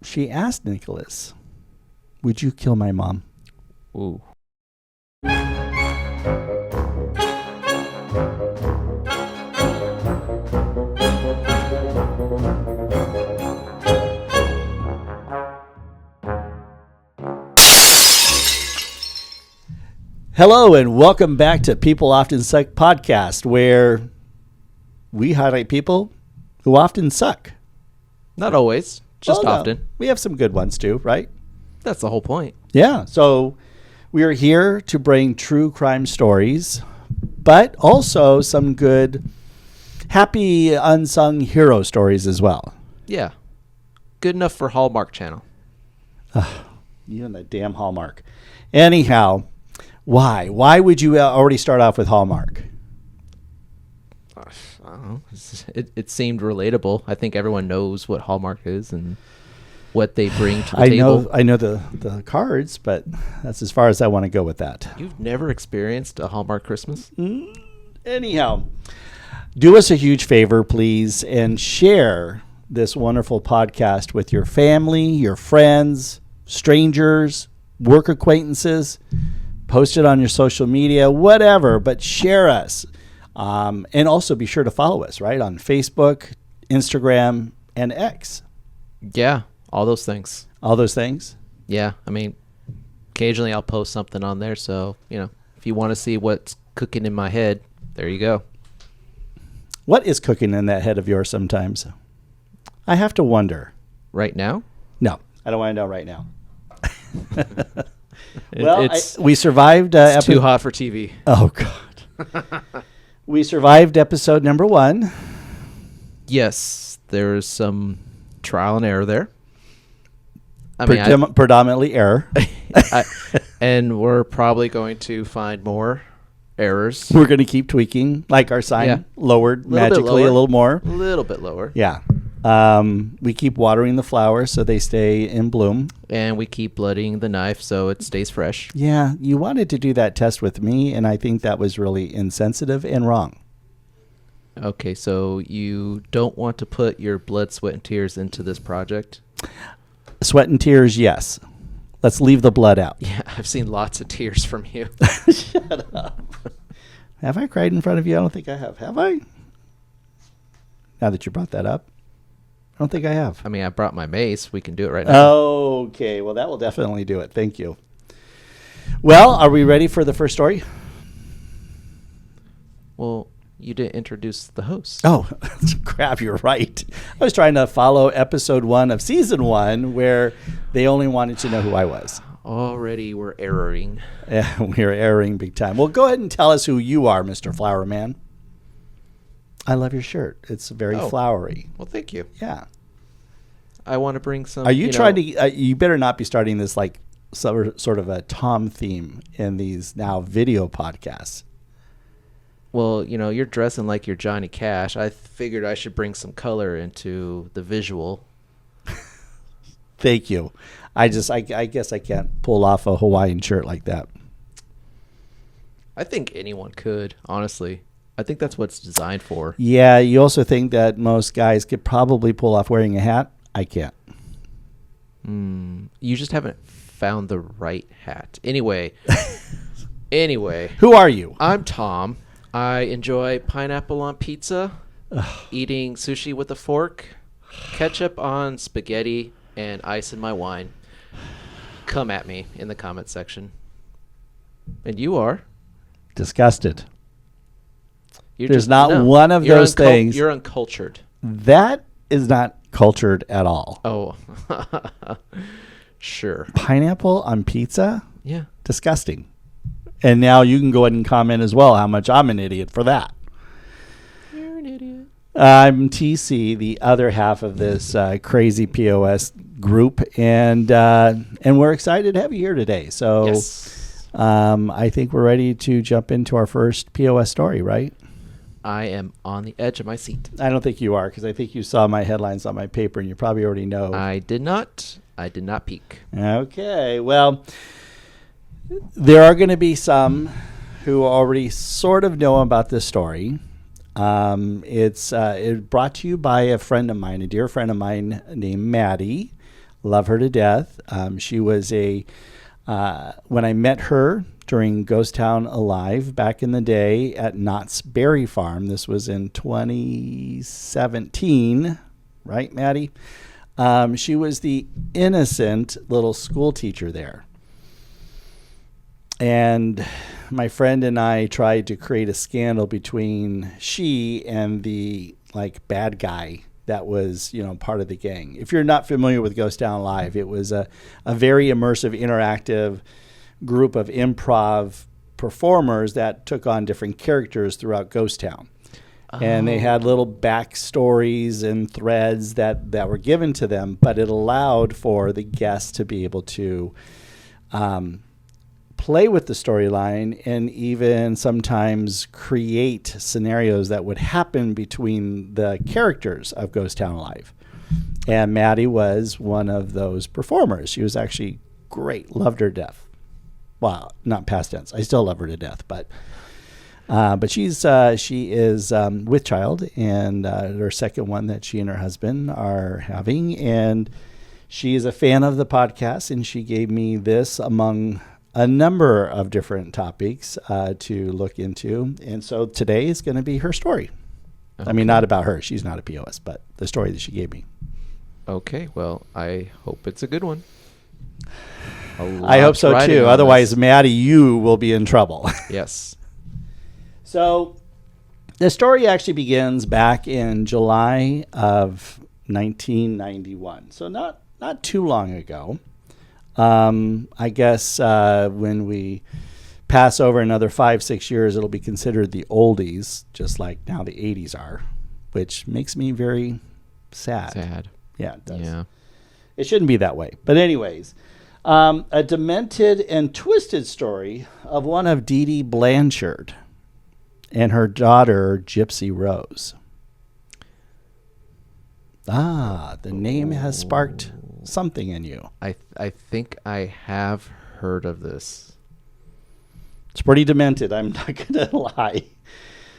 she asked Nicholas, "Would you kill my mom?" Ooh. Hello and welcome back to People Often Suck podcast, where we highlight people who often suck. Not always, just often. We have some good ones too, right? That's the whole point. Yeah. So we are here to bring true crime stories, but also some good, happy, unsung hero stories as well. Yeah. Good enough for Hallmark Channel. You and that damn Hallmark. Anyhow, why? Why would you already start off with Hallmark? I don't know. It seemed relatable. I think everyone knows what Hallmark is and what they bring to the table. I know the cards, but that's as far as I want to go with that. You've never experienced a Hallmark Christmas? Anyhow, do us a huge favor, please, and share this wonderful podcast with your family, your friends, strangers, work acquaintances. Post it on your social media, whatever, but share us. And also be sure to follow us, right, on Facebook, Instagram, and X. Yeah, all those things. All those things? Yeah, I mean, occasionally I'll post something on there, so, if you want to see what's cooking in my head, there you go. What is cooking in that head of yours sometimes? I have to wonder. Right now? No, I don't want to know right now. Well, we survived. It's too hot for TV. Oh, God. We survived episode number 1. Yes, there's some trial and error there. Predominantly error. And we're probably going to find more errors. We're going to keep tweaking, like our sign lowered magically a little more. A little bit lower. Yeah. We keep watering the flowers so they stay in bloom. And we keep blooding the knife so it stays fresh. Yeah, you wanted to do that test with me, and I think that was really insensitive and wrong. Okay, so you don't want to put your blood, sweat, and tears into this project? Sweat and tears, yes. Let's leave the blood out. Yeah, I've seen lots of tears from you. Shut up. Have I cried in front of you? I don't think I have. Have I? Now that you brought that up. I don't think I have. I mean, I brought my mace. We can do it right now. Okay. Well, that will definitely do it. Thank you. Well, are we ready for the first story? Well, you didn't introduce the host. Oh, crap. You're right. I was trying to follow episode 1 of season 1 where they only wanted to know who I was. Already we're erroring. Yeah, we're erroring big time. Well, go ahead and tell us who you are, Mr. Flower Man. I love your shirt. It's very flowery. Well, thank you. Yeah. I want to bring some. Are you trying to? You better not be starting this like sort of a Tom theme in these now video podcasts. Well, you're dressing like you're Johnny Cash. I figured I should bring some color into the visual. Thank you. I guess I can't pull off a Hawaiian shirt like that. I think anyone could, honestly. I think that's what it's designed for. Yeah, you also think that most guys could probably pull off wearing a hat? I can't. You just haven't found the right hat. Anyway. Who are you? I'm Tom. I enjoy pineapple on pizza, eating sushi with a fork, ketchup on spaghetti, and ice in my wine. Come at me in the comment section. And you are? Disgusted. There's not one of those things. You're uncultured. That is not cultured at all. Oh, sure. Pineapple on pizza? Yeah. Disgusting. And now you can go ahead and comment as well how much I'm an idiot for that. You're an idiot. I'm TC, the other half of this crazy POS group, and we're excited to have you here today. So yes. I think we're ready to jump into our first POS story, right? I am on the edge of my seat. I don't think you are, because I think you saw my headlines on my paper, and you probably already know. I did not peek. Okay. Well, there are going to be some who already sort of know about this story. It's brought to you by a friend of mine, a dear friend of mine named Maddie. Love her to death. She was when I met her during Ghost Town Alive back in the day at Knott's Berry Farm. This was in 2017, right, Maddie? She was the innocent little school teacher there. And my friend and I tried to create a scandal between she and the bad guy that was, part of the gang. If you're not familiar with Ghost Town Live, it was a very immersive, interactive group of improv performers that took on different characters throughout Ghost Town. And they had little backstories and threads that were given to them, but it allowed for the guests to be able to play with the storyline and even sometimes create scenarios that would happen between the characters of Ghost Town Live. And Maddie was one of those performers. She was actually great. Loved her to death. Well, not past tense. I still love her to death, but she is with child, and her second one that she and her husband are having. And she is a fan of the podcast, and she gave me this among a number of different topics to look into. And so today is going to be her story. Okay. I mean, not about her. She's not a POS, but the story that she gave me. Okay. Well, I hope it's a good one. I hope so too. Otherwise, Maddie, you will be in trouble. Yes. So the story actually begins back in July of 1991. So not too long ago. I guess when we pass over another 5-6 years, it'll be considered the oldies, just like now the 80s are, which makes me very sad. Yeah, it does. Yeah. It shouldn't be that way. But anyways, a demented and twisted story of one of Dee Dee Blanchard and her daughter, Gypsy Rose. The name has sparked something in you. I think I have heard of this. It's pretty demented, I'm not going to lie.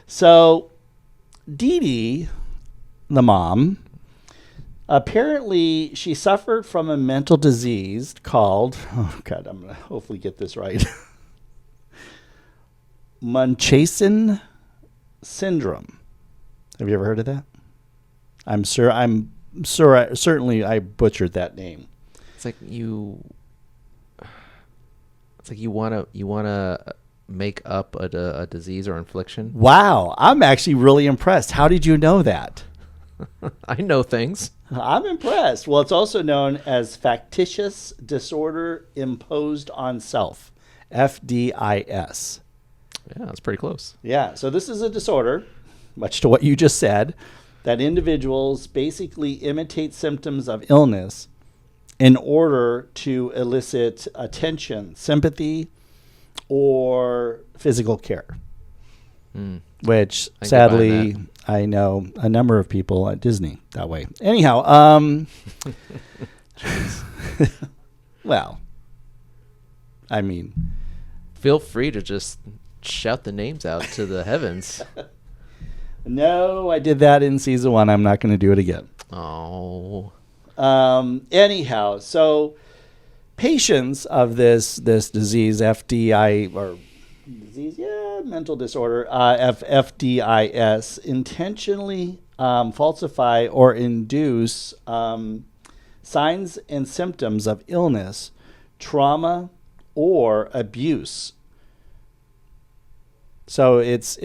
So, Dee Dee, the mom, apparently she suffered from a mental disease called, I'm going to hopefully get this right, Munchausen syndrome. Have you ever heard of that? Certainly I butchered that name. It's like you want to make up a disease or infliction. Wow, I'm actually really impressed. How did you know that? I know things. I'm impressed. Well, it's also known as factitious disorder imposed on self, FDIS. Yeah, that's pretty close. Yeah, so this is a disorder, much to what you just said, that individuals basically imitate symptoms of illness in order to elicit attention, sympathy, or physical care. Which, sadly, I know a number of people at Disney that way. Anyhow, well, I mean, feel free to just shout the names out to the heavens. No, I did that in season 1. I'm not going to do it again. Oh. Anyhow, so patients of this disease, FDI, or disease, mental disorder, FDIS, intentionally falsify or induce signs and symptoms of illness, trauma, or abuse. So it's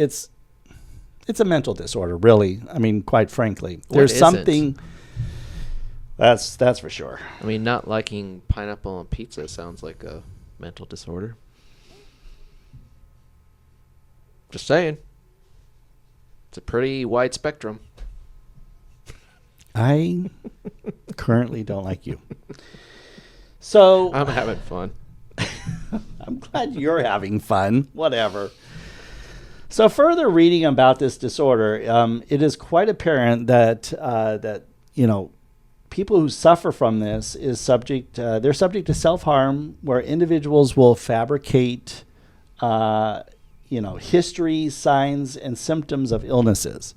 a mental disorder, really. I mean, quite frankly, there's something. That's for sure. I mean, not liking pineapple on pizza sounds like a mental disorder. Just saying. It's a pretty wide spectrum. I currently don't like you. So I'm having fun. I'm glad you're having fun. Whatever. So further reading about this disorder, it is quite apparent that people who suffer from this they're subject to self-harm, where individuals will fabricate history, signs, and symptoms of illnesses.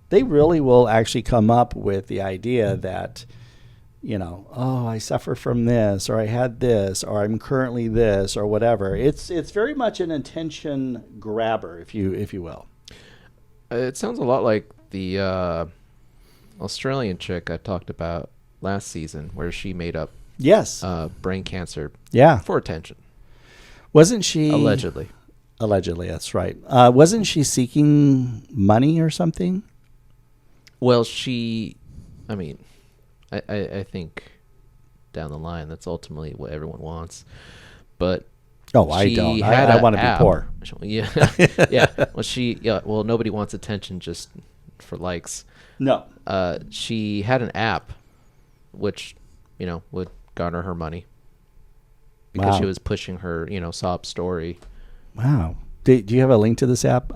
They really will actually come up with the idea that oh, I suffer from this, or I had this, or I'm currently this, or whatever. It's very much an attention grabber, if you will. It sounds a lot like the Australian chick I talked about last season, where she made up Yes. brain cancer Yeah. for attention. Wasn't she Allegedly? Allegedly, that's right. Wasn't she seeking money or something? Well, I think down the line that's ultimately what everyone wants. But I she don't. had I an want to be app. poor. Yeah, yeah. Well, nobody wants attention just for likes. No. She had an app, which would garner her money because Wow. she was pushing her sob story. Wow. Do you have a link to this app?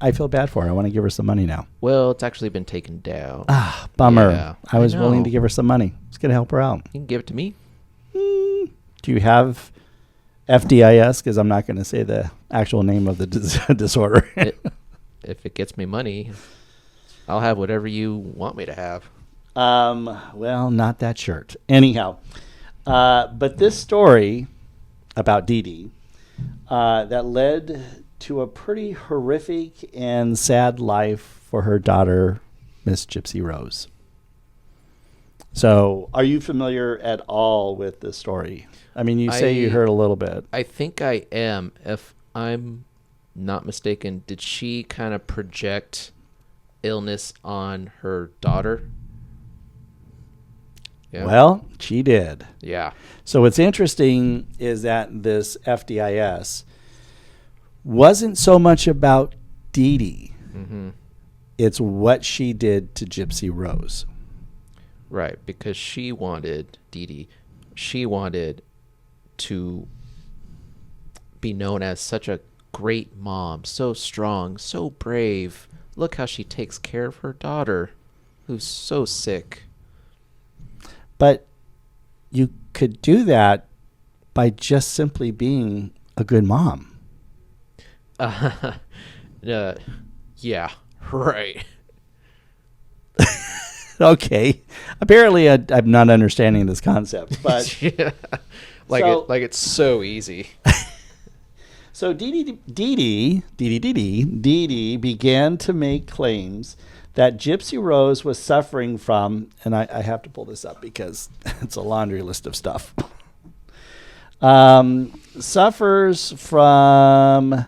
I feel bad for her. I want to give her some money now. Well, it's actually been taken down. Ah, bummer. Yeah, I was willing know. to give her some money. It's going to help her out. You can give it to me. Do you have FDIS? Because I'm not going to say the actual name of the disorder. If it gets me money, I'll have whatever you want me to have. Well, not that shirt. Anyhow, but this story about Dee Dee that led to a pretty horrific and sad life for her daughter, Miss Gypsy Rose. So, are you familiar at all with this story? I mean, you say you heard a little bit. I think I am. If I'm not mistaken, did she kind of project illness on her daughter? Yeah. Well, she did. Yeah. So what's interesting is that this FDIS wasn't so much about Dee Dee. Mm-hmm. It's what she did to Gypsy Rose. Right, because she wanted Dee Dee. She wanted to be known as such a great mom, so strong, so brave. Look how she takes care of her daughter, who's so sick. But you could do that by just simply being a good mom. Yeah, right. Okay. Apparently, I'm not understanding this concept, but Yeah. Like it's so easy. so Dee Dee began to make claims that Gypsy Rose was suffering from, and I have to pull this up because it's a laundry list of stuff. Suffers from,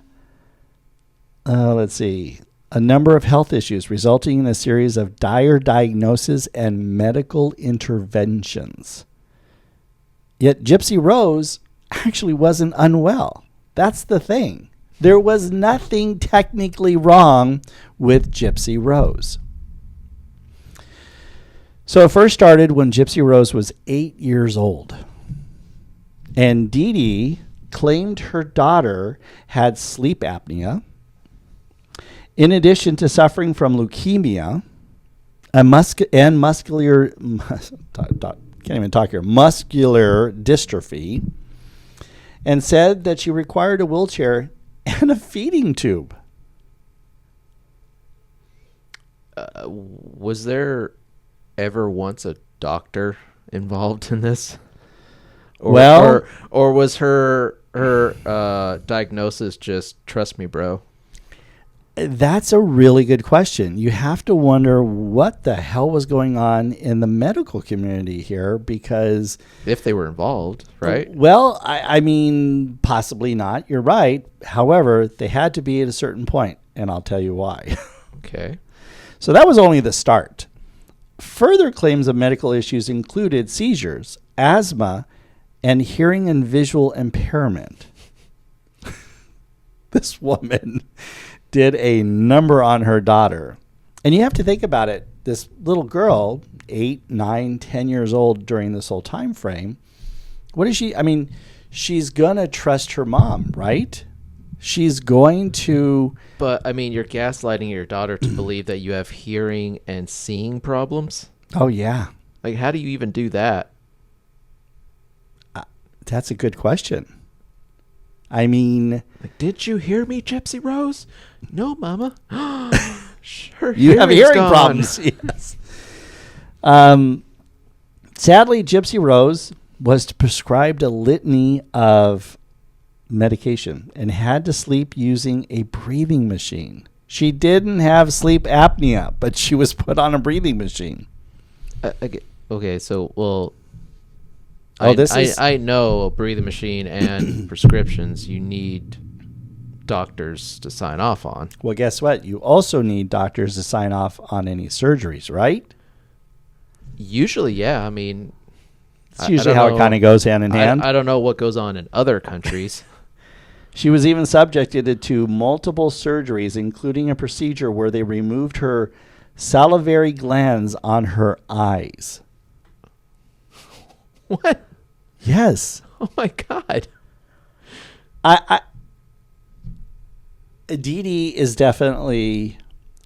let's see, a number of health issues resulting in a series of dire diagnoses and medical interventions. Yet Gypsy Rose actually wasn't unwell. That's the thing. There was nothing technically wrong with Gypsy Rose. So it first started when Gypsy Rose was 8 years old. And Dee Dee claimed her daughter had sleep apnea, in addition to suffering from leukemia and muscular dystrophy, and said that she required a wheelchair and a feeding tube. Was there ever once a doctor involved in this? Or was her diagnosis just trust me, bro? That's a really good question. You have to wonder what the hell was going on in the medical community here, because if they were involved, right? Well, I mean, possibly not. You're right. However, they had to be at a certain point, and I'll tell you why. Okay. So that was only the start. Further claims of medical issues included seizures, asthma, and hearing and visual impairment. This woman did a number on her daughter. And you have to think about it. This little girl, 8, 9, 10 years old during this whole time frame, what is she? I mean, she's going to trust her mom, right? She's going to... But, I mean, you're gaslighting your daughter to believe that you have hearing and seeing problems? Oh, yeah. Like, how do you even do that? That's a good question. I mean... Like, did you hear me, Gypsy Rose? No, Mama. Sure. You have hearing problems. Yes. Sadly, Gypsy Rose was prescribed a litany of medication and had to sleep using a breathing machine. She didn't have sleep apnea, but she was put on a breathing machine. Okay, so, well, Oh, I know a breathing machine and prescriptions you need doctors to sign off on. Well, guess what? You also need doctors to sign off on any surgeries, right? Usually, yeah. I mean, It's usually how it kind of goes hand in hand. I don't know what goes on in other countries. She was even subjected to multiple surgeries, including a procedure where they removed her salivary glands on her eyes. What? Yes. Oh my God. Dee Dee is definitely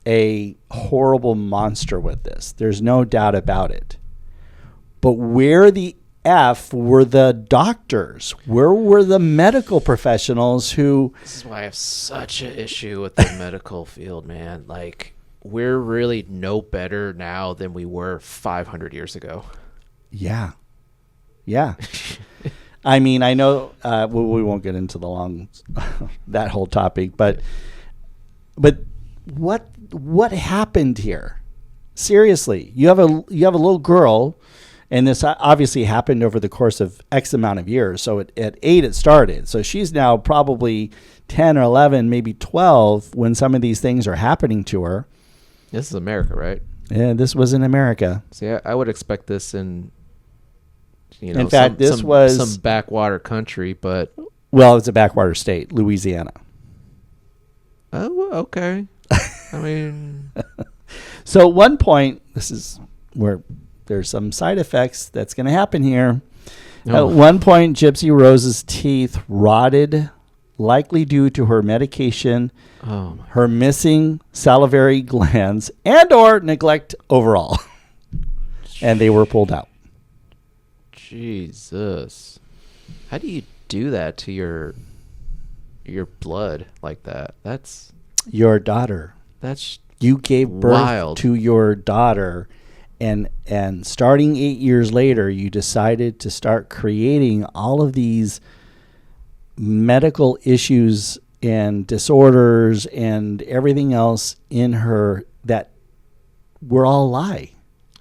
a horrible monster with this. There's no doubt about it. But where the F were the doctors? Where were the medical professionals who... This is why I have such an issue with the medical field, man. Like, we're really no better now than we were 500 years ago. Yeah. Yeah. I mean, I know we won't get into the that whole topic, but what happened here? Seriously, you have a little girl, and this obviously happened over the course of X amount of years. So at 8 it started. So she's now probably 10 or 11, maybe 12 when some of these things are happening to her. This is America, right? Yeah, this was in America. See, I would expect this in, In fact, this was some backwater country, but well, it's a backwater state, Louisiana. Oh, okay. I mean, so at one point, this is where there's some side effects that's going to happen here. Oh. At one point, Gypsy Rose's teeth rotted, likely due to her medication, her missing salivary glands, and or neglect overall. And they were pulled out. Jesus. How do you do that to your blood like that? That's your daughter. You gave birth wild. to your daughter, and starting 8 years later, you decided to start creating all of these medical issues and disorders and everything else in her that were all a lie.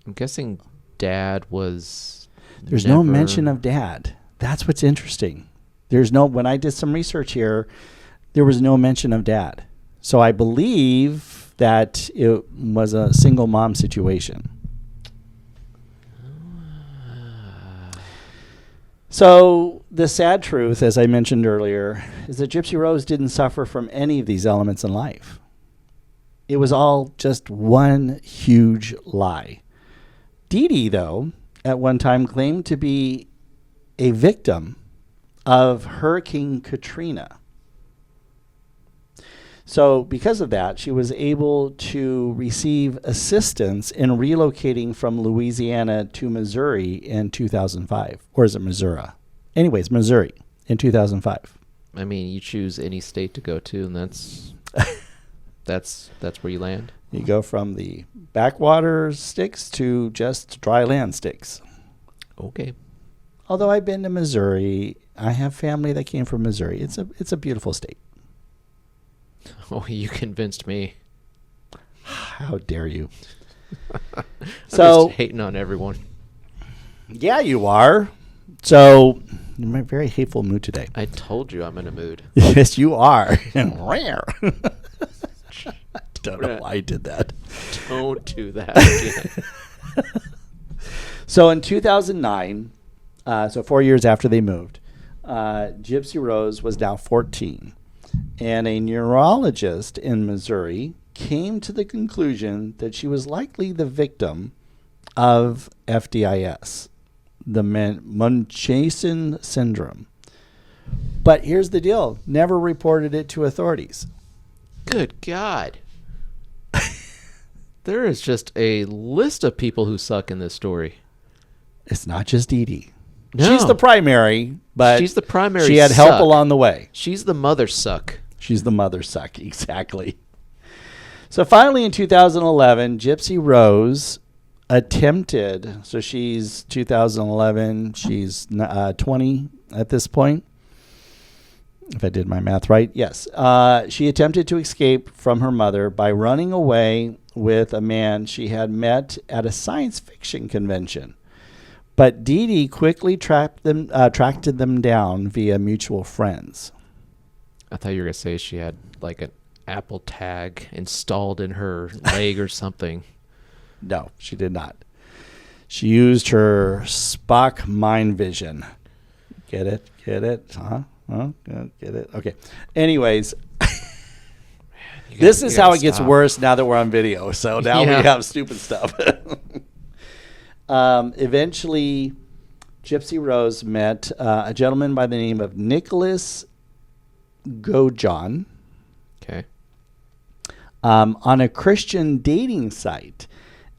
I'm guessing Dad was. There's no mention of Dad. That's what's interesting. When I did some research here, there was no mention of Dad. So I believe that it was a single mom situation. So the sad truth, as I mentioned earlier, is that Gypsy Rose didn't suffer from any of these elements in life. It was all just one huge lie. Dee Dee, though, at one time claimed to be a victim of Hurricane Katrina. So because of that, she was able to receive assistance in relocating from Louisiana to Missouri in 2005. Or is it Missouri? Anyways, Missouri in 2005. I mean, you choose any state to go to, and that's where you land. You go from the backwater sticks to just dry land sticks. Okay. Although I've been to Missouri, I have family that came from Missouri. It's a beautiful state. Oh, you convinced me. How dare you? I'm So just hating on everyone. Yeah, you are. So you're in a very hateful mood today. I told you I'm in a mood. Yes, you are. Rare. Don't know why I did that. Don't do that again. So in 2009, so 4 years after they moved, Gypsy Rose was now 14. And a neurologist in Missouri came to the conclusion that she was likely the victim of FDIS, the Munchausen syndrome. But here's the deal. Never reported it to authorities. Good God. There is just a list of people who suck in this story. It's not just Dee Dee. No. She's the primary, but she's the primary she had suck. help along the way. She's the mother suck. She's the mother suck, exactly. So finally in 2011, Gypsy Rose attempted, so she's 2011, she's 20 at this point, if I did my math right. Yes. She attempted to escape from her mother by running away with a man she had met at a science fiction convention. But Dee Dee quickly tracked them down via mutual friends. I thought you were going to say she had like an Apple tag installed in her leg or something. No, she did not. She used her Spock mind vision. Get it? Get it? Huh? Get it? Okay. Anyways, this is how it gets worse now that we're on video. So now we have stupid stuff. Eventually, Gypsy Rose met a gentleman by the name of Nicholas Gojon. Okay. On a Christian dating site,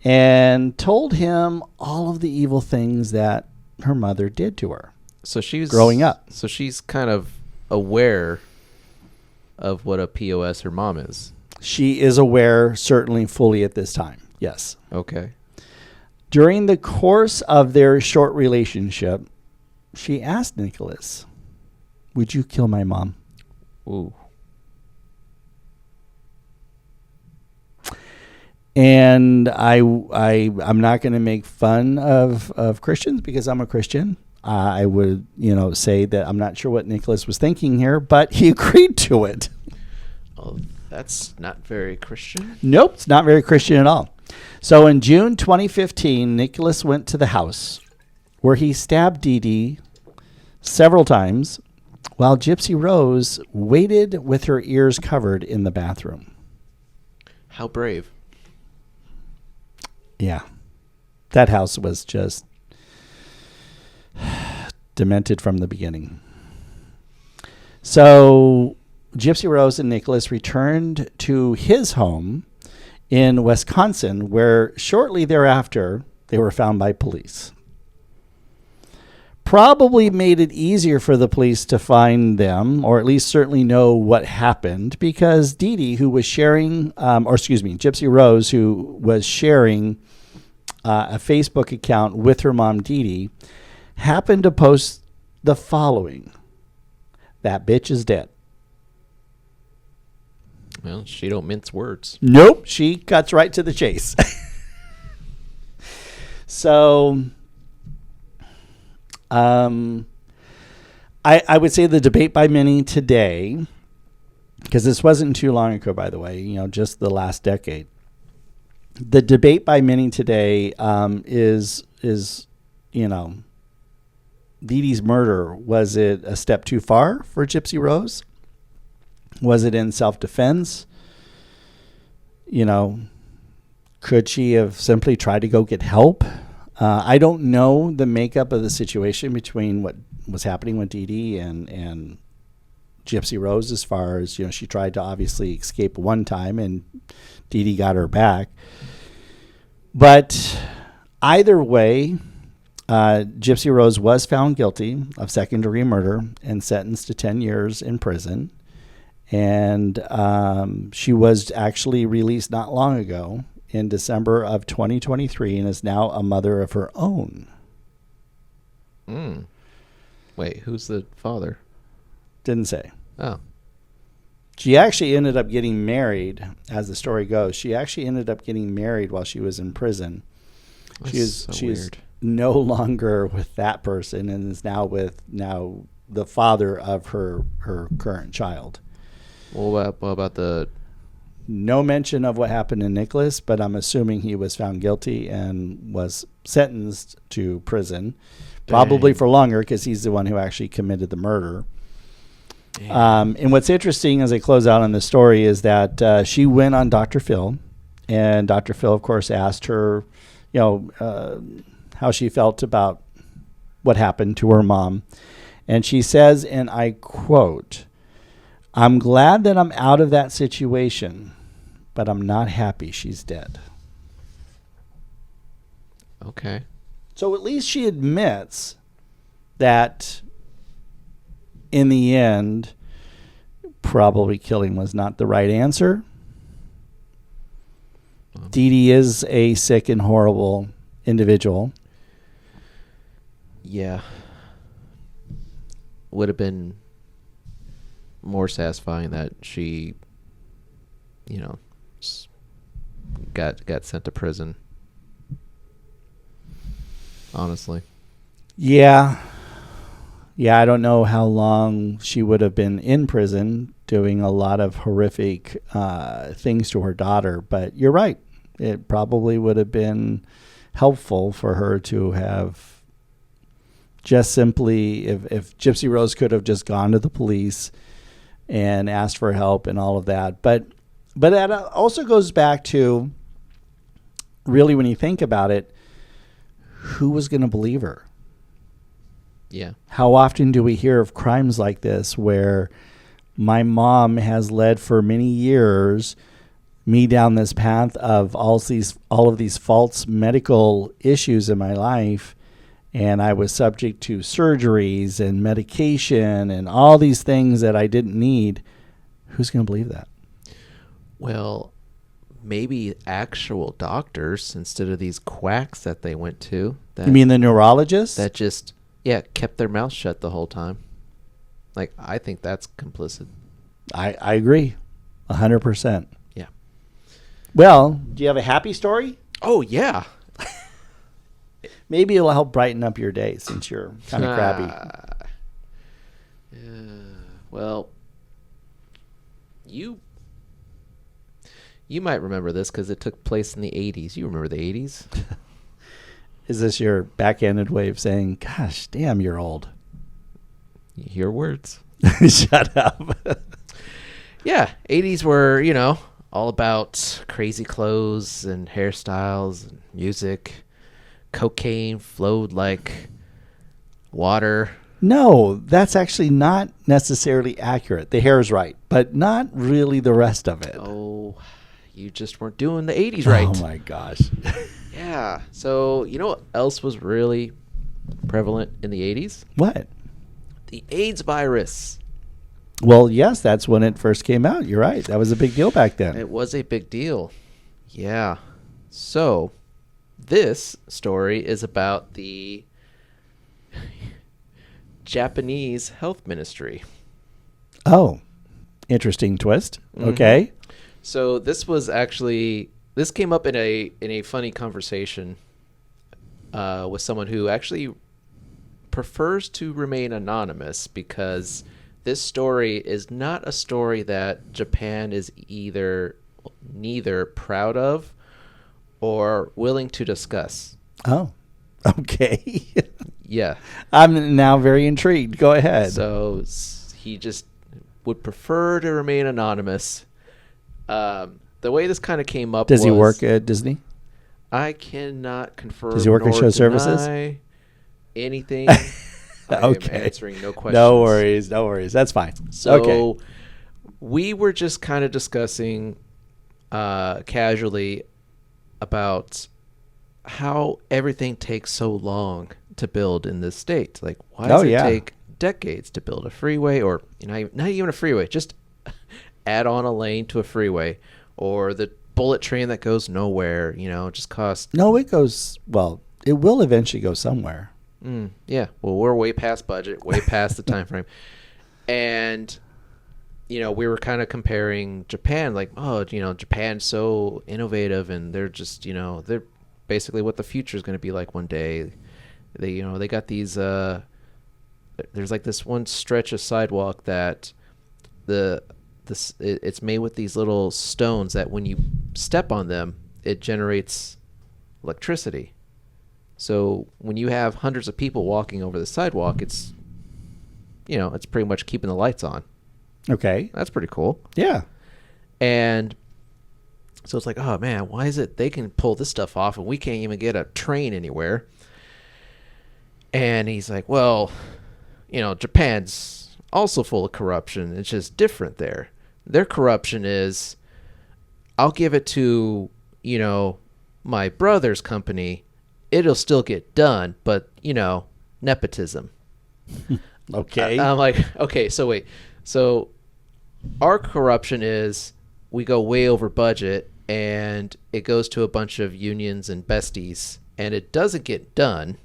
and told him all of the evil things that her mother did to her. So she's growing up. So she's kind of aware of what a POS her mom is. She is aware, certainly fully at this time. Yes. Okay. During the course of their short relationship, she asked Nicholas, "Would you kill my mom?" Ooh. And I'm not going to make fun of Christians because I'm a Christian. I would, say that I'm not sure what Nicholas was thinking here, but he agreed to it. Oh, that's not very Christian. Nope, it's not very Christian at all. So in June 2015, Nicholas went to the house where he stabbed Dee Dee several times while Gypsy Rose waited with her ears covered in the bathroom. How brave. Yeah. That house was just demented from the beginning. So Gypsy Rose and Nicholas returned to his home in Wisconsin, where shortly thereafter they were found by police. Probably made it easier for the police to find them, or at least certainly know what happened, because Dee Dee, who was sharing, Gypsy Rose, who was sharing a Facebook account with her mom, Dee Dee, happened to post the following: "That bitch is dead." Well, she don't mince words. Nope, she cuts right to the chase. So, I would say the debate by many today, because this wasn't too long ago, by the way, just the last decade. The debate by many today is Dee Dee's murder. Was it a step too far for Gypsy Rose? Was it in self-defense? Could she have simply tried to go get help? I don't know the makeup of the situation between what was happening with Dee Dee and Gypsy Rose, as far as, she tried to obviously escape one time and Dee Dee got her back. But either way, Gypsy Rose was found guilty of second-degree murder and sentenced to 10 years in prison. And she was actually released not long ago in December of 2023 and is now a mother of her own. Wait, who's the father? Didn't say. Oh. She actually ended up getting married, as the story goes. She actually ended up getting married while she was in prison. That's She is weird. no longer with that person and is now with the father of her current child. What about the... No mention of what happened to Nicholas, but I'm assuming he was found guilty and was sentenced to prison, probably for longer because he's the one who actually committed the murder. And what's interesting as I close out on this story is that she went on Dr. Phil, and Dr. Phil, of course, asked her, how she felt about what happened to her mom. And she says, and I quote, "I'm glad that I'm out of that situation, but I'm not happy she's dead." Okay. So at least she admits that in the end, probably killing was not the right answer. Dee Dee is a sick and horrible individual. Yeah. Would have been more satisfying that she, got sent to prison. Honestly. Yeah. Yeah, I don't know how long she would have been in prison doing a lot of horrific things to her daughter, but you're right. It probably would have been helpful for her to have just simply, if Gypsy Rose could have just gone to the police and asked for help and all of that. But that also goes back to, really, when you think about it, who was going to believe her? Yeah. How often do we hear of crimes like this where my mom has led for many years me down this path of all of these false medical issues in my life, and I was subject to surgeries and medication and all these things that I didn't need. Who's going to believe that? Well, maybe actual doctors instead of these quacks that they went to. You mean the neurologists? That just, kept their mouth shut the whole time. Like, I think that's complicit. I agree. 100%. Yeah. Well, do you have a happy story? Oh, yeah. Maybe it'll help brighten up your day since you're kind of crabby. Well, you might remember this because it took place in the 80s. You remember the 80s? Is this your backhanded way of saying, gosh, damn, you're old? You hear words. Shut up. Yeah, 80s were, all about crazy clothes and hairstyles and music. Cocaine flowed like water. No, that's actually not necessarily accurate. The hair is right, but not really the rest of it. Oh, you just weren't doing the 80s right. Oh, my gosh. Yeah. So, you know what else was really prevalent in the 80s? What? The AIDS virus. Well, yes, that's when it first came out. You're right. That was a big deal back then. It was a big deal. Yeah. So, this story is about the Japanese health ministry. Oh, interesting twist. Mm-hmm. Okay. So this came up in a funny conversation with someone who actually prefers to remain anonymous because this story is not a story that Japan is neither proud of or willing to discuss. Oh, okay. Yeah. I'm now very intrigued. Go ahead. So he just would prefer to remain anonymous. The way this kind of came up Does he work at Disney? I cannot confirm. Does he work at Show Services? Anything. Okay. I am answering no questions. No worries. That's fine. So okay. We were just kind of discussing casually about how everything takes so long to build in this state. Like, why does it take decades to build a freeway, or not even a freeway, just add on a lane to a freeway, or the bullet train that goes nowhere, just costs. No, it will eventually go somewhere. Yeah. Well, we're way past budget, way past the time frame. And, we were kind of comparing Japan, like, Japan's so innovative and they're just, they're basically what the future is going to be like one day. They, they got these, there's like this one stretch of sidewalk that it's made with these little stones that when you step on them, it generates electricity. So when you have hundreds of people walking over the sidewalk, it's pretty much keeping the lights on. Okay. That's pretty cool. Yeah. And so it's like, oh man, why is it they can pull this stuff off and we can't even get a train anywhere? And he's like, well, Japan's also full of corruption. It's just different there. Their corruption is, I'll give it to, my brother's company. It'll still get done, but, nepotism. Okay. I'm like, okay, so wait. So our corruption is we go way over budget and it goes to a bunch of unions and besties and it doesn't get done,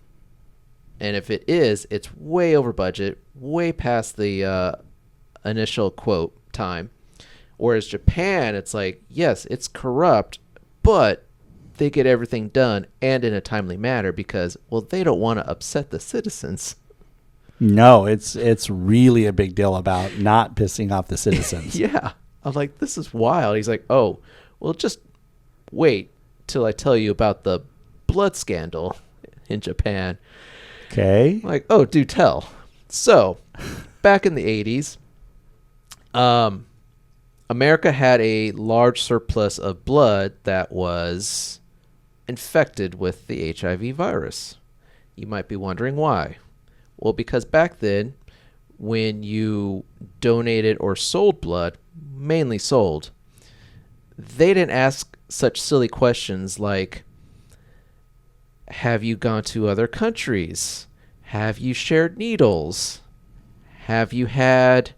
and if it is, it's way over budget, way past the initial quote time. Whereas Japan, it's like, yes, it's corrupt, but they get everything done and in a timely manner because, well, they don't want to upset the citizens. No, it's really a big deal about not pissing off the citizens. Yeah. I'm like, this is wild. He's like, oh, well, just wait till I tell you about the blood scandal in Japan. Okay. I'm like, oh, do tell. So, back in the 80s, America had a large surplus of blood that was infected with the HIV virus. You might be wondering why. Well, because back then, when you donated or sold blood, mainly sold, they didn't ask such silly questions like, have you gone to other countries? Have you shared needles? Have you had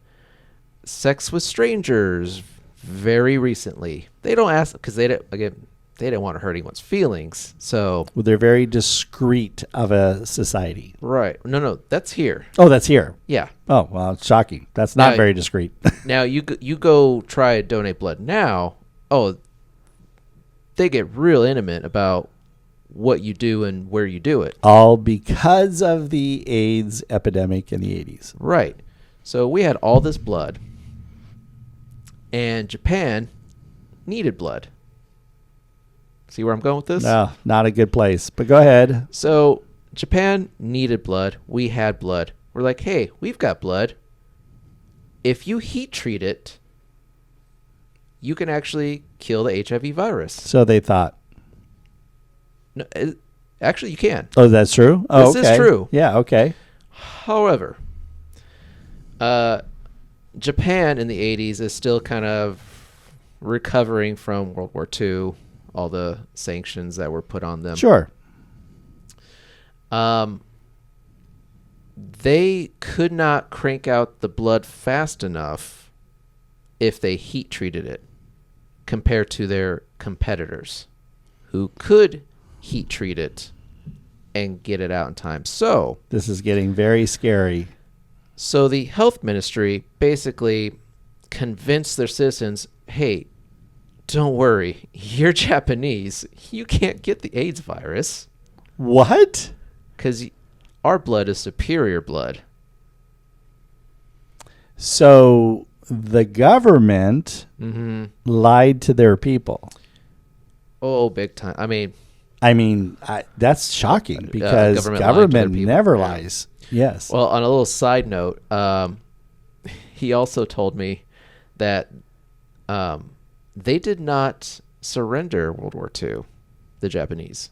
sex with strangers very recently? They don't ask because they didn't want to hurt anyone's feelings. So Well, they're very discreet of a society. right, no, that's here. Oh, that's here. Yeah. Oh, well, it's shocking. That's not Now- very discreet. Now you go try to donate blood now. Oh, they get real intimate about what you do and where you do it. All because of the AIDS epidemic in the 80s. Right. So we had all this blood, and Japan needed blood. See where I'm going with this? No, not a good place. But go ahead. So Japan needed blood. We had blood. We're like, hey, we've got blood. If you heat treat it, you can actually kill the HIV virus. So they thought. No, actually, you can. Oh, that's true? Oh, This is okay. true. Yeah, okay. However, Japan in the 80s is still kind of recovering from World War II, all the sanctions that were put on them. Sure. They could not crank out the blood fast enough if they heat treated it compared to their competitors who could heat treat it and get it out in time. So This is getting very scary. the health ministry basically convinced their citizens, hey, don't worry, you're Japanese. You can't get the AIDS virus What? because our blood is superior blood. So the government Mm-hmm. lied to their people. Oh, big time. I mean, That's shocking because government lied to their government people. never Yeah. lies. Yes. well, on a little side note, he also told me that they did not surrender World War II, the Japanese.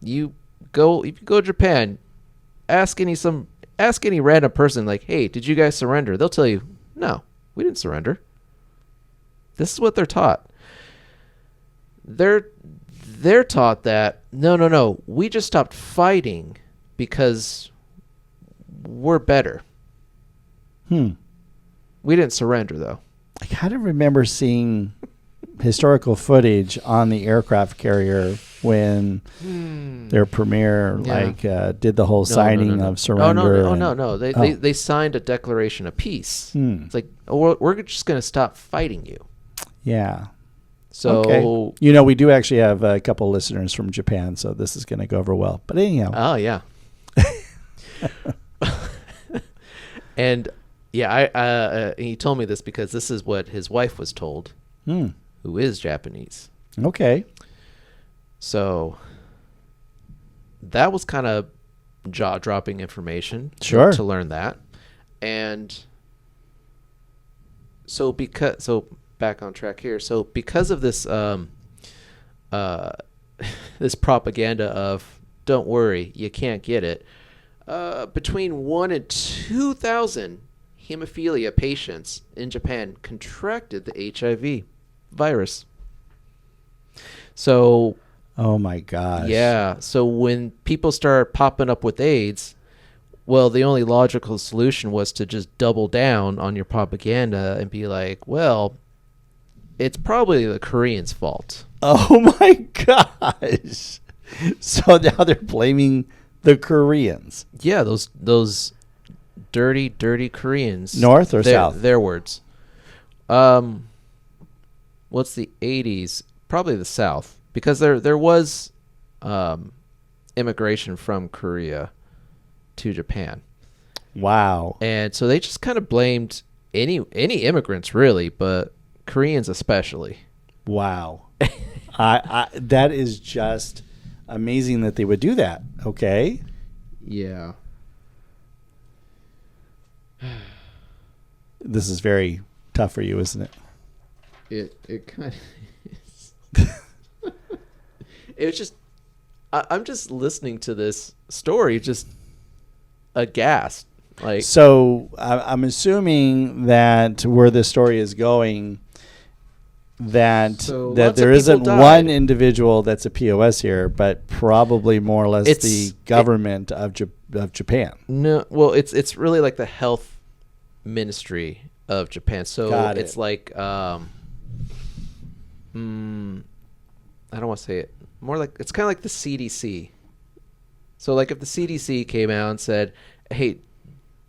If you go to Japan, ask any random person like, hey, did you guys surrender? They'll tell you, no, we didn't surrender. This is what they're taught. They're taught that no, we just stopped fighting because we're better. We didn't surrender though. I kind of remember seeing historical footage on the aircraft carrier when their premier did the whole signing No. of surrender. No. They signed a declaration of peace. It's like, oh, we're just going to stop fighting you. Yeah. So, okay. We do actually have a couple listeners from Japan, so this is going to go over well. But anyhow. Oh, yeah. And yeah, he told me this because this is what his wife was told, who is Japanese. Okay. So that was kind of jaw-dropping information. Sure. To learn that. And so back on track here. So because of this this propaganda of don't worry, you can't get it. Between 1 and 2,000 hemophilia patients in Japan contracted the HIV virus. So, oh my gosh. yeah. So when people start popping up with AIDS, well, the only logical solution was to just double down on your propaganda and be like, well, it's probably the Koreans' fault. Oh my gosh. So now they're blaming the Koreans. Yeah, those dirty Koreans. North or south? Their words. What's the 80s? Probably the South, because there was immigration from Korea to Japan. Wow. And so they just kind of blamed any immigrants, really, but Koreans especially. Wow. I that is just amazing that they would do that. Okay. Yeah. This is very tough for you, isn't it? It kind of is. It was just I'm just listening to this story just aghast. Like, So I'm assuming that where this story is going, that So lots that of there people isn't died. one individual that's a POS here, but probably more or less the government of Japan. no, well, it's really like the health ministry of Japan. So Got it's it. like I don't want to say it. More like it's kind of like the CDC. So like if the CDC came out and said, "Hey,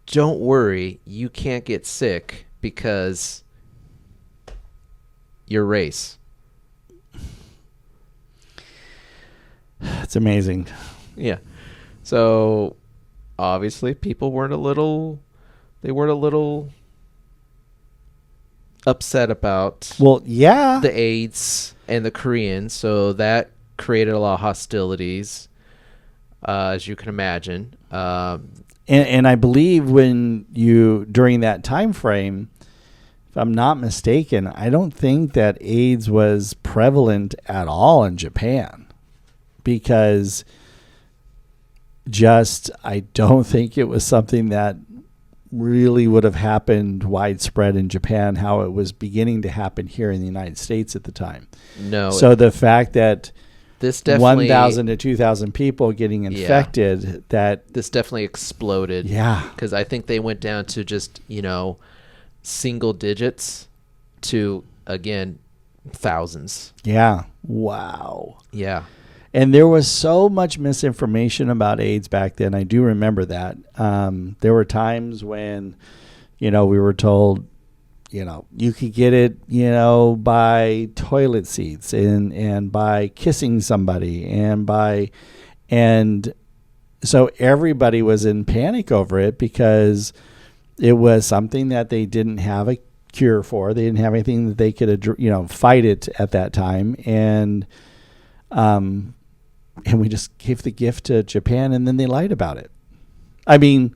don't worry, you can't get sick because your race." It's amazing. Yeah. So obviously people weren't a little upset about Well, yeah. the AIDS and the Koreans, so that created a lot of hostilities, as you can imagine. And I believe when you during that time frame, if I'm not mistaken, I don't think that AIDS was prevalent at all in Japan, because I don't think it was something that really would have happened widespread in Japan, how it was beginning to happen here in the United States at the time. No, So the fact that this definitely 1,000 to 2,000 people getting infected, this definitely exploded. yeah. Because I think they went down to just single digits to again thousands. Yeah. Wow. Yeah. And there was so much misinformation about AIDS back then. I do remember that. There were times when, we were told, you could get it, by toilet seats and by kissing somebody and so everybody was in panic over it because it was something that they didn't have a cure for. They didn't have anything that they could, fight it at that time. And we just gave the gift to Japan, and then they lied about it. I mean,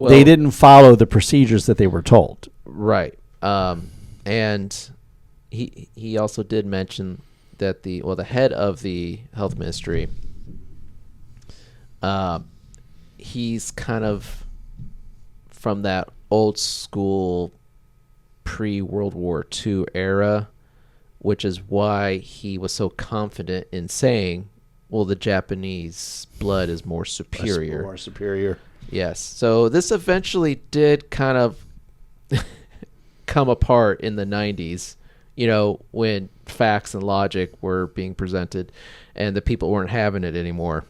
they didn't follow the procedures that they were told. Right. And he also did mention that the head of the health ministry, he's kind of from that old school pre-World War II era, which is why he was so confident in saying, well, the Japanese blood is more superior. More superior. Yes. So this eventually did kind of come apart in the 90s, when facts and logic were being presented and the people weren't having it anymore.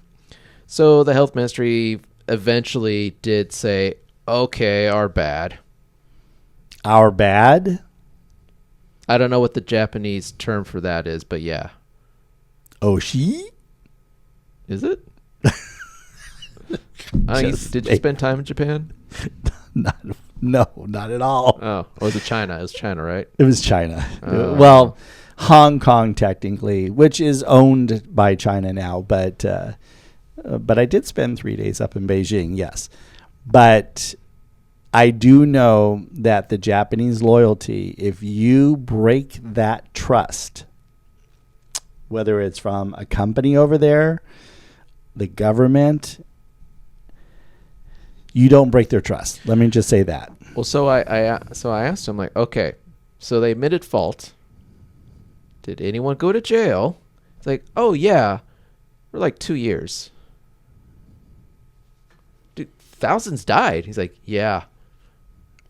So the health ministry eventually did say, okay, our bad. Our bad? I don't know what the Japanese term for that is, but yeah. Oshi? Is it? Did you spend time in Japan? No, not at all. Oh, was it China? It was China, right? It was China. Well, Hong Kong technically, which is owned by China now, but I did spend 3 days up in Beijing, yes. But I do know that the Japanese loyalty, if you break that trust, whether it's from a company over there, the government, you don't break their trust. Let me just say that. Well, so I asked him, like, okay, so they admitted fault. Did anyone go to jail? It's like, oh yeah, for like 2 years. Dude, thousands died. He's like, yeah,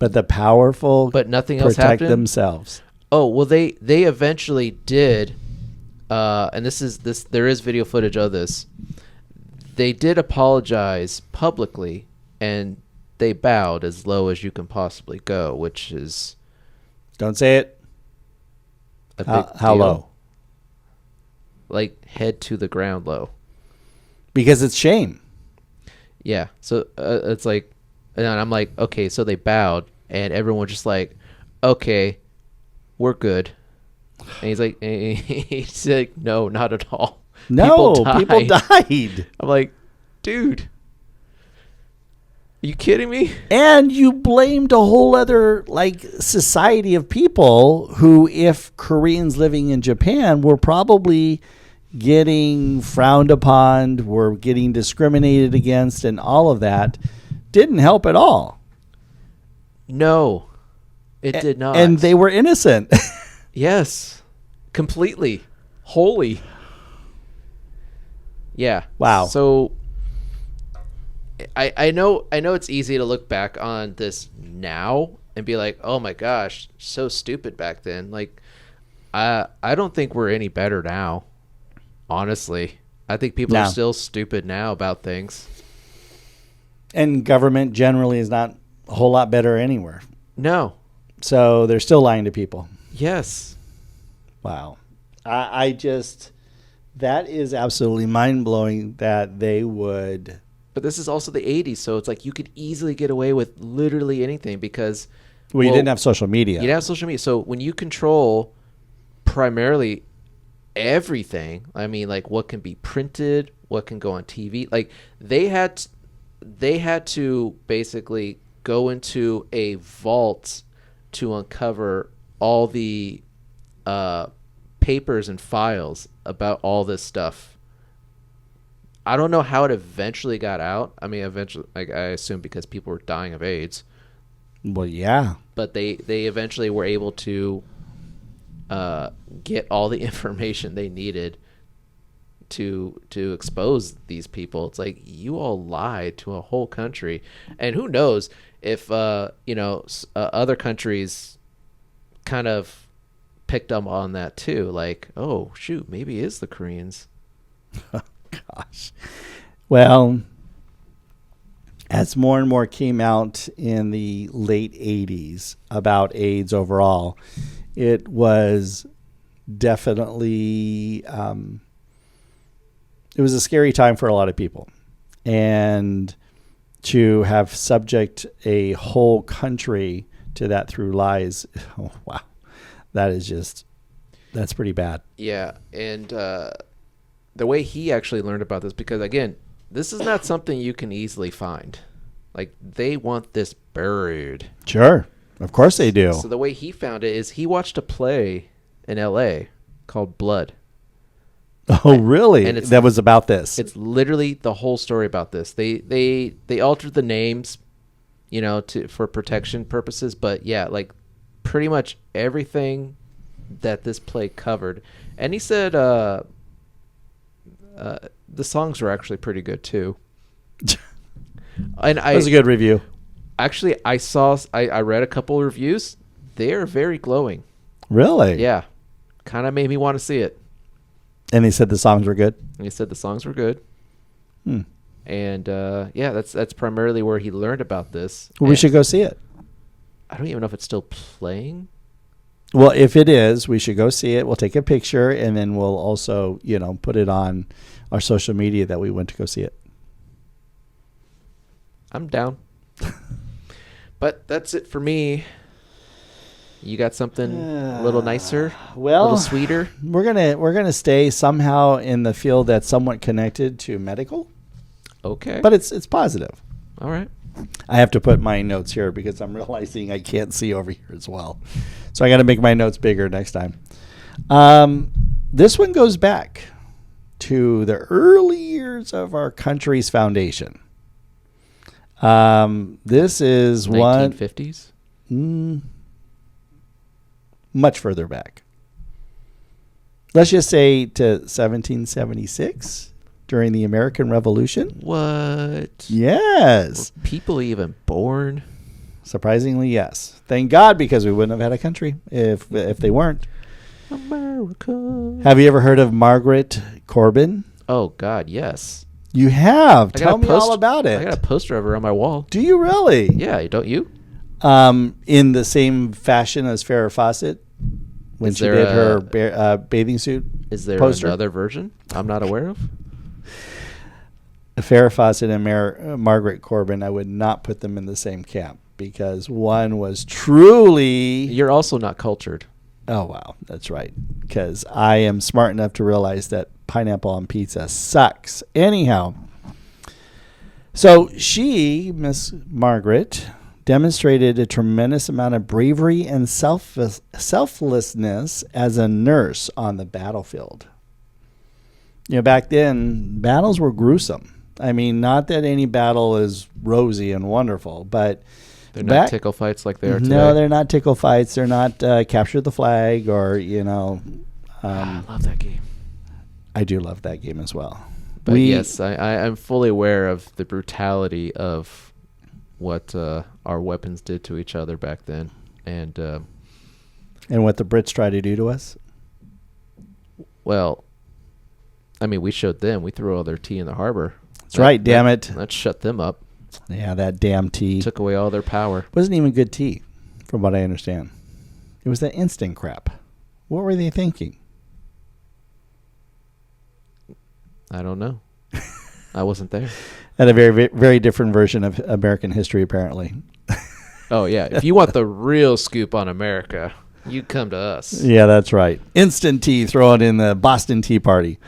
But the powerful but nothing else protect happened. themselves. Oh well, they eventually did and there is video footage of this. They did apologize publicly, and they bowed as low as you can possibly go, which is Don't say it. a big How deal. low? Like head to the ground low. Because it's shame. Yeah. So it's like, and I'm like, okay, so they bowed, and everyone just like, okay, we're good. And he's like, no, not at all. No, people died. I'm like, dude, are you kidding me? And you blamed a whole other society of people who, if Koreans living in Japan, were probably getting frowned upon, were getting discriminated against, and all of that didn't help at all. No, it did not. And they were innocent. Yes, completely, wholly. Yeah. Wow. So I know it's easy to look back on this now and be like, oh my gosh, so stupid back then. Like, I don't think we're any better now. Honestly, I think people are still stupid now about things. And government generally is not a whole lot better anywhere. No. So they're still lying to people. Yes. Wow. I just, that is absolutely mind-blowing that they would. But this is also the 80s, so it's like you could easily get away with literally anything because... Well, you didn't have social media. You didn't have social media. So when you control primarily everything, I mean, like what can be printed, what can go on TV, like they had to basically go into a vault to uncover all the papers and files about all this stuff. I don't know how it eventually got out. I mean, eventually, like I assume because people were dying of AIDS. Well, yeah. But they eventually were able to get all the information they needed to expose these people. It's like you all lied to a whole country, and who knows if other countries kind of picked up on that too. Like, oh shoot, maybe it is the Koreans. Gosh. Well, as more and more came out in the late 80s about AIDS overall, it was definitely, it was a scary time for a lot of people. And to have subject a whole country to that through lies, oh, wow, that's pretty bad. Yeah, and the way he actually learned about this, because again, this is not something you can easily find. Like, they want this buried. Sure. Of course they do. So the way he found it is he watched a play in L.A. called Blood. Oh, really? And that was about this. It's literally the whole story about this. They altered the names, for protection purposes, but yeah, like pretty much everything that this play covered. And he said the songs were actually pretty good too. And that was a good review. Actually, I read a couple of reviews. They are very glowing. Really? Yeah. Kind of made me want to see it. And he said the songs were good? And he said the songs were good. And that's primarily where he learned about this. Well, we should go see it. I don't even know if it's still playing. Well, if it is, we should go see it. We'll take a picture, and then we'll also, put it on our social media that we went to go see it. I'm down. But that's it for me. You got something a little nicer, a little sweeter? We're gonna stay somehow in the field that's somewhat connected to medical. Okay. But it's positive. All right. I have to put my notes here because I'm realizing I can't see over here as well. So I got to make my notes bigger next time. This one goes back to the early years of our country's foundation. This is 1950s? Much further back. Let's just say to 1776 during the American Revolution. What? Yes. Were people even born? Surprisingly, yes. Thank God, because we wouldn't have had a country if they weren't. America. America. Have you ever heard of Margaret Corbin? Oh, God, yes. You have. I got Tell a me all about it. I got a poster of her on my wall. Do you really? Yeah, don't you? In the same fashion as Farrah Fawcett when Is she there did her bathing suit Is there poster? another version I'm not aware of? Farrah Fawcett and Margaret Corbin, I would not put them in the same camp because one was truly... You're also not cultured. Oh, wow. That's right. Because I am smart enough to realize that pineapple on pizza sucks. Anyhow, so she, Miss Margaret, demonstrated a tremendous amount of bravery and selflessness as a nurse on the battlefield. You know, back then, battles were gruesome. I mean, not that any battle is rosy and wonderful, but... They're not tickle fights like they are today. No, they're not tickle fights. They're not capture the flag or, you know... I love that game. I do love that game as well. But yes, I'm fully aware of the brutality of what our weapons did to each other back then. And what the Brits try to do to us? Well, I mean, we showed them. We threw all their tea in the harbor. That's right, damn it. That shut them up. Yeah, that damn tea. Took away all their power. Wasn't even good tea, from what I understand. It was that instant crap. What were they thinking? I don't know. I wasn't there. At a very, very different version of American history, apparently. Oh, yeah. If you want the real scoop on America, you come to us. Yeah, that's right. Instant tea thrown in the Boston Tea Party.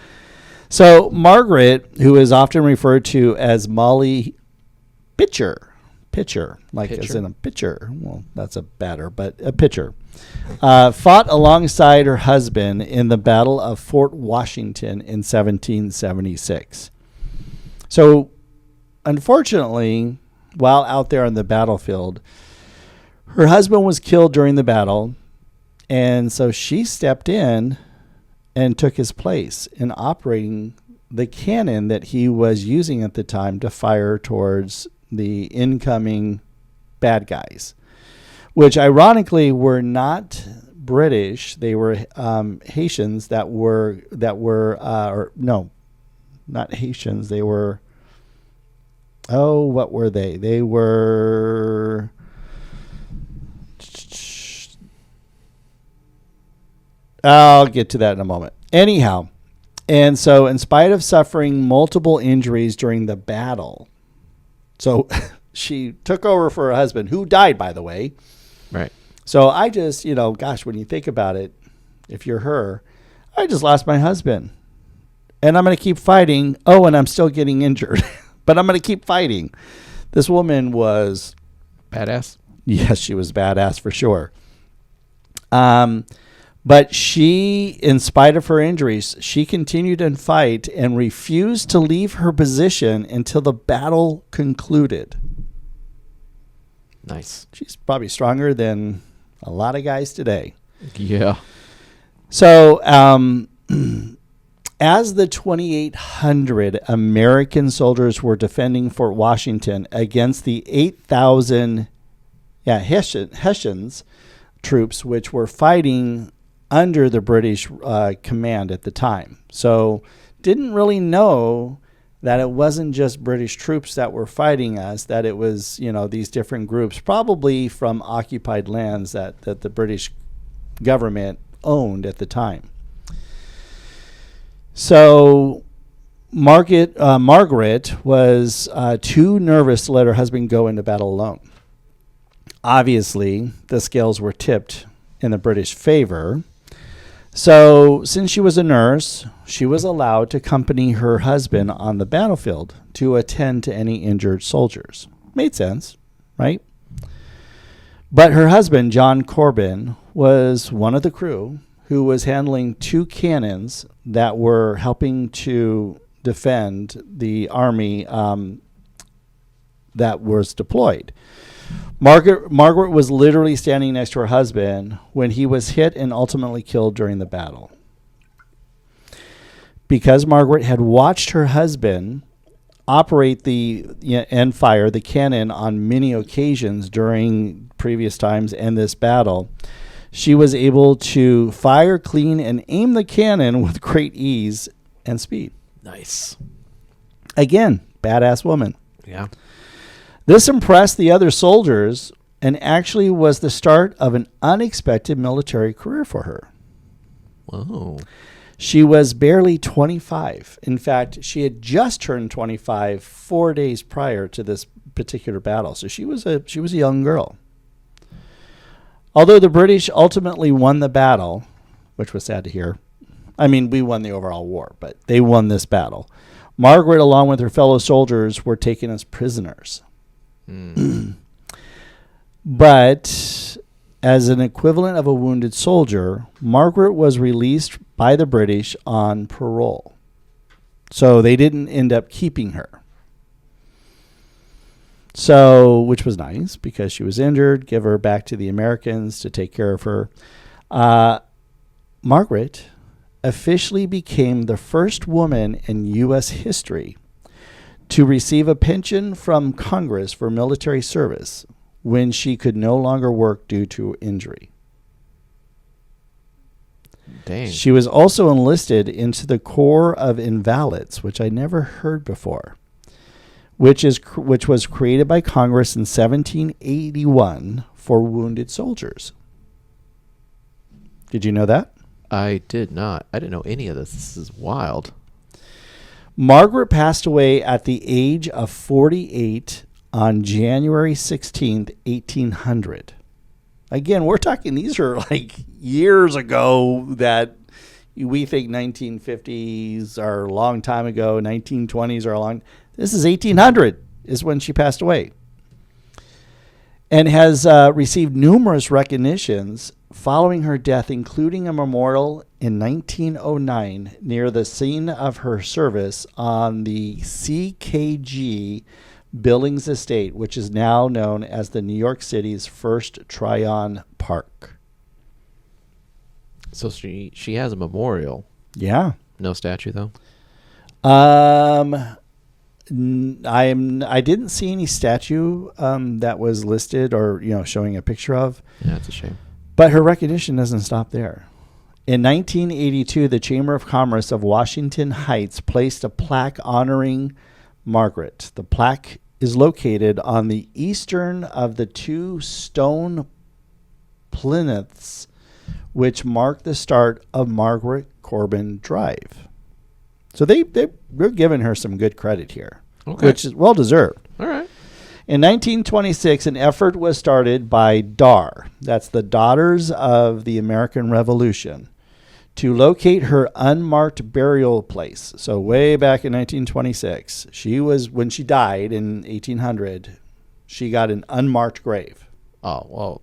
So Margaret, who is often referred to as Molly Pitcher, like as in a pitcher. Well, that's a batter, but a pitcher. Fought alongside her husband in the Battle of Fort Washington in 1776. So, unfortunately, while out there on the battlefield, her husband was killed during the battle, and so she stepped in and took his place in operating the cannon that he was using at the time to fire towards the incoming bad guys, which ironically were not British. They were Haitians that were or no, not Haitians. They were, what were they? They were, I'll get to that in a moment. Anyhow, and so in spite of suffering multiple injuries during the battle, so she took over for her husband, who died, by the way. Right. So I just, gosh, when you think about it, if you're her, I just lost my husband. And I'm going to keep fighting. Oh, and I'm still getting injured. But I'm going to keep fighting. This woman was... Badass? Yes, she was badass for sure. But she, in spite of her injuries, she continued to fight and refused to leave her position until the battle concluded. Nice. She's probably stronger than a lot of guys today. Yeah. So, as the 2,800 American soldiers were defending Fort Washington against the 8,000 Hessians troops, which were fighting under the British command at the time. So didn't really know that it wasn't just British troops that were fighting us, that it was, these different groups, probably from occupied lands that the British government owned at the time. So Margaret was too nervous to let her husband go into battle alone. Obviously, the scales were tipped in the British favor. So since she was a nurse, she was allowed to accompany her husband on the battlefield to attend to any injured soldiers. Made sense, right? But her husband, John Corbin, was one of the crew who was handling 2 cannons that were helping to defend the army that was deployed. Margaret was literally standing next to her husband when he was hit and ultimately killed during the battle. Because Margaret had watched her husband operate and fire the cannon on many occasions during previous times and this battle, She was able to fire, clean, and aim the cannon with great ease and speed. Nice. Again, badass woman. Yeah. This impressed the other soldiers and actually was the start of an unexpected military career for her. Whoa. She was barely 25. In fact, she had just turned 25 4 days prior to this particular battle. So she was a young girl. Although the British ultimately won the battle, which was sad to hear. I mean, we won the overall war, but they won this battle. Margaret, along with her fellow soldiers, were taken as prisoners. But as an equivalent of a wounded soldier, Margaret was released by the British on parole. So they didn't end up keeping her. So, which was nice because she was injured, give her back to the Americans to take care of her. Margaret officially became the first woman in U.S. history to receive a pension from Congress for military service when she could no longer work due to injury. Dang. She was also enlisted into the Corps of Invalids, which I never heard before, which was created by Congress in 1781 for wounded soldiers. Did you know that? I did not. I didn't know any of this. This is wild. Margaret passed away at the age of 48 on January 16th, 1800. Again, we're talking, these are like years ago that we think 1950s are a long time ago, 1920s are a long. This is 1800 is when she passed away. And has received numerous recognitions following her death, including a memorial in 1909 near the scene of her service on the CKG Billings Estate, which is now known as the New York City's first Tryon Park. So she has a memorial. Yeah. No statue though. I didn't see any statue that was listed or showing a picture of. Yeah, it's a shame. But her recognition doesn't stop there. In 1982, the Chamber of Commerce of Washington Heights placed a plaque honoring Margaret. The plaque is located on the eastern of the two stone plinths, which mark the start of Margaret Corbin Drive. So we're giving her some good credit here, which is well deserved. All right. In 1926, an effort was started by DAR, that's the Daughters of the American Revolution, to locate her unmarked burial place. So way back in 1926, when she died in 1800, she got an unmarked grave. Oh, well,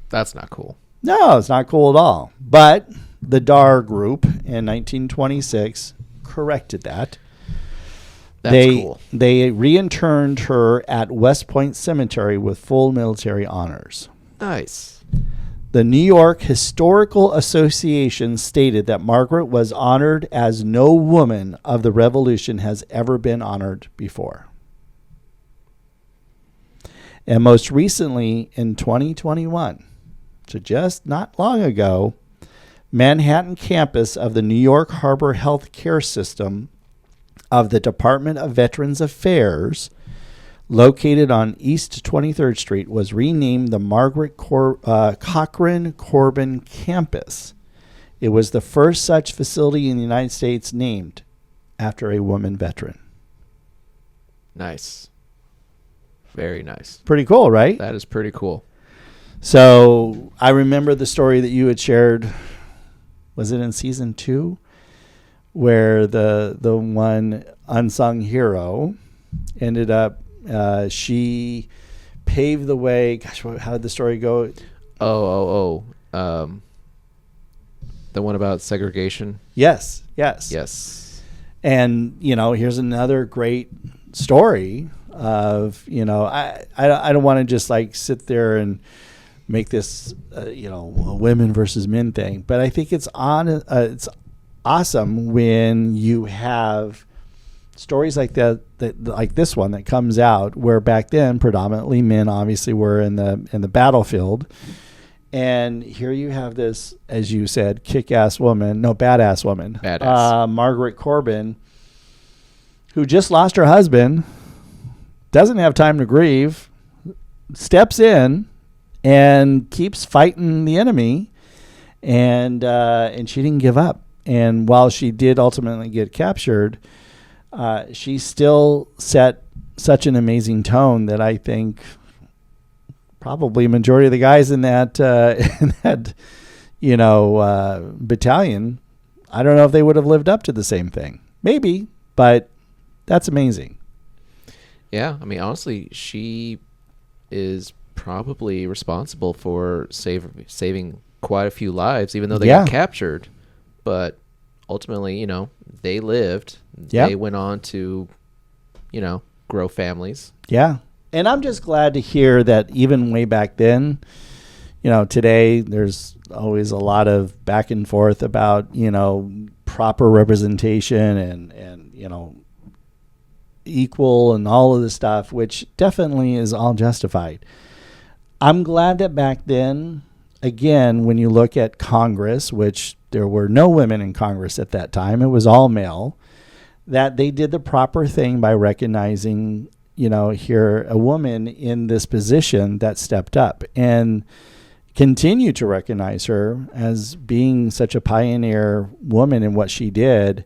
that's not cool. No, it's not cool at all. But the DAR group in 1926 corrected that. Cool. They reinterred her at West Point Cemetery with full military honors. Nice. The New York Historical Association stated that Margaret was honored as no woman of the Revolution has ever been honored before. And most recently, in 2021, so just not long ago, Manhattan campus of the New York Harbor Health Care System of the Department of Veterans Affairs, located on East 23rd Street, was renamed the Margaret Cochran Corbin Campus. It was the first such facility in the United States named after a woman veteran. Nice. Very nice. Pretty cool, right? That is pretty cool. So I remember the story that you had shared. Was it in season 2? Where the one unsung hero ended up, she paved the way. Gosh, how did the story go? The one about segregation. Yes. And here's another great story of I don't want to just like sit there and make this a women versus men thing, but I think it's awesome when you have stories like that like this one that comes out, where back then predominantly men obviously were in the battlefield, And here you have this, as you said, kick-ass woman, no, badass woman, Margaret Corbin, who just lost her husband, doesn't have time to grieve, steps in and keeps fighting the enemy, and she didn't give up. And while she did ultimately get captured, she still set such an amazing tone that I think probably a majority of the guys in that battalion, I don't know if they would have lived up to the same thing. Maybe, but that's amazing. Yeah, I mean, honestly, she is probably responsible for saving quite a few lives, even though they got captured. But ultimately, they lived. They went on to, grow families. Yeah. And I'm just glad to hear that even way back then, today there's always a lot of back and forth about, proper representation and equal and all of this stuff, which definitely is all justified. I'm glad that back then, again, when you look at Congress, which there were no women in Congress at that time, it was all male, that they did the proper thing by recognizing here a woman in this position that stepped up and continue to recognize her as being such a pioneer woman in what she did.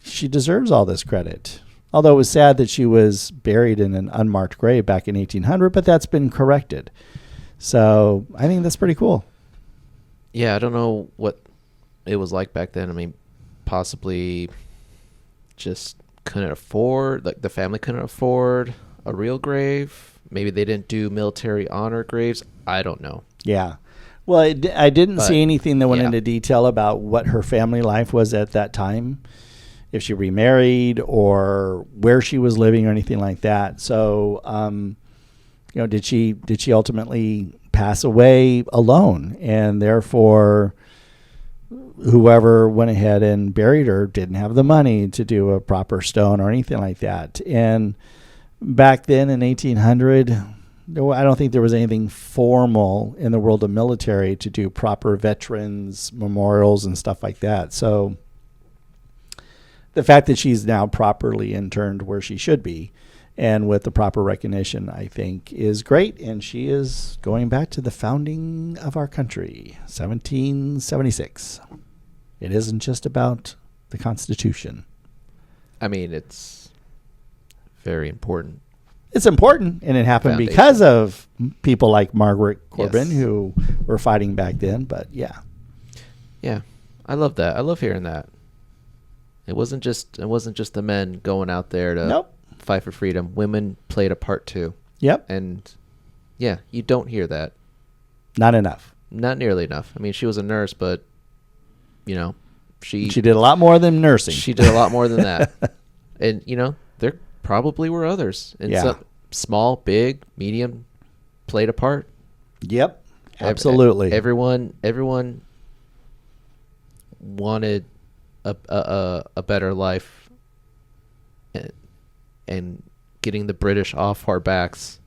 She deserves all this credit. Although it was sad that she was buried in an unmarked grave back in 1800, but that's been corrected. So I think that's pretty cool. Yeah, I don't know what it was like back then. I mean, possibly just couldn't afford, like the family couldn't afford a real grave. Maybe they didn't do military honor graves. I don't know. Yeah. Well, I didn't see anything that went into detail about what her family life was at that time, if she remarried or where she was living or anything like that. So, did she ultimately pass away alone, and therefore whoever went ahead and buried her didn't have the money to do a proper stone or anything like that. And back then in 1800, I don't think there was anything formal in the world of military to do proper veterans memorials and stuff like that. So the fact that she's now properly interned where she should be and with the proper recognition, I think, is great. And she is going back to the founding of our country, 1776. It isn't just about the Constitution. I mean, it's very important. It's important, and it happened because of people like Margaret Corbin who were fighting back then. But yeah, I love that. I love hearing that. It wasn't just the men going out there to fight for freedom. Women played a part too. Yep. And you don't hear that. Not enough. Not nearly enough. I mean, she was a nurse, but she did a lot more than nursing. She did a lot more than that. And there probably were others. And some small, big, medium played a part. Yep. Absolutely. Everyone wanted a better life, and getting the British off our backs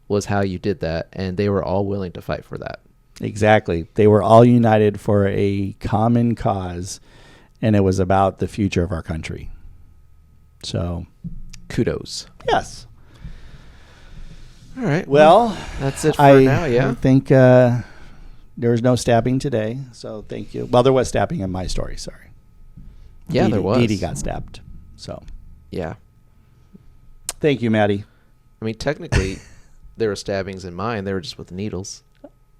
was how you did that, and they were all willing to fight for that. Exactly. They were all united for a common cause, and it was about the future of our country. So, kudos. Yes. All right. Well, that's it for now, yeah. I think there was no stabbing today, so thank you. Well, there was stabbing in my story, sorry. Yeah, there was. Dee Dee got stabbed, so. Yeah. Thank you, Maddie. I mean, technically, there were stabbings in mine. They were just with needles.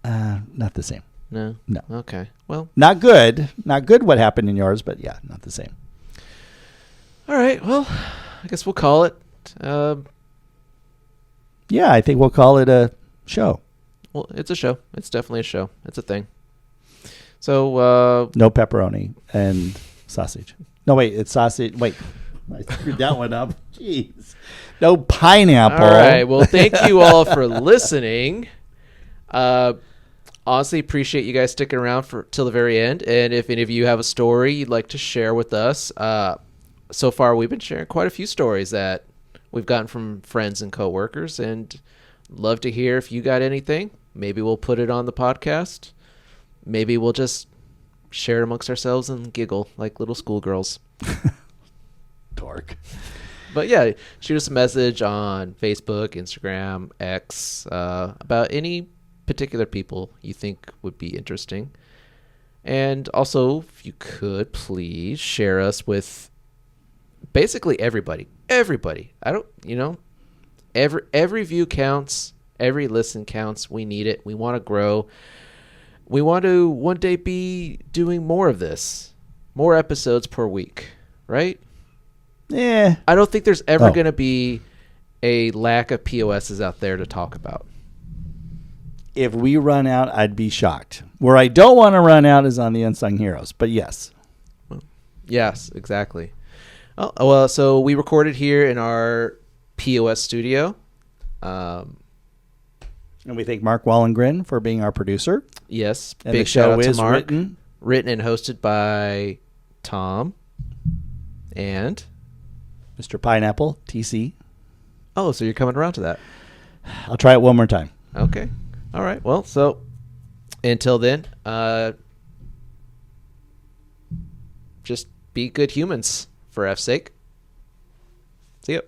Not the same. No? No. Okay. Well. Not good. Not good what happened in yours, but yeah, not the same. All right. Well, I guess we'll call it. Yeah, I think we'll call it a show. Well, it's a show. It's definitely a show. It's a thing. So. No pepperoni and sausage. No, wait. It's sausage. Wait. I screwed that one up. Jeez. No pineapple. All right. Well, thank you all for listening. Honestly, appreciate you guys sticking around till the very end. And if any of you have a story you'd like to share with us, so far we've been sharing quite a few stories that we've gotten from friends and coworkers, and love to hear if you got anything. Maybe we'll put it on the podcast. Maybe we'll just share it amongst ourselves and giggle like little schoolgirls. Dork. But yeah, shoot us a message on Facebook, Instagram, X, about any particular people you think would be interesting. And also, if you could, please share us with basically everybody. Everybody. Every view counts. Every listen counts. We need it. We want to grow. We want to one day be doing more of this. More episodes per week, right? Yeah. I don't think there's ever going to be a lack of POSs out there to talk about. If we run out, I'd be shocked. Where I don't want to run out is on the Unsung Heroes, but yes. Yes, exactly. Oh, well, so we recorded here in our POS studio. And we thank Mark Wallengren for being our producer. Yes, And big the shout show out to is Mark. Written and hosted by Tom and Mr. Pineapple, TC. Oh, so you're coming around to that. I'll try it one more time. Okay. All right. Well, so until then, just be good humans for F's sake. See ya.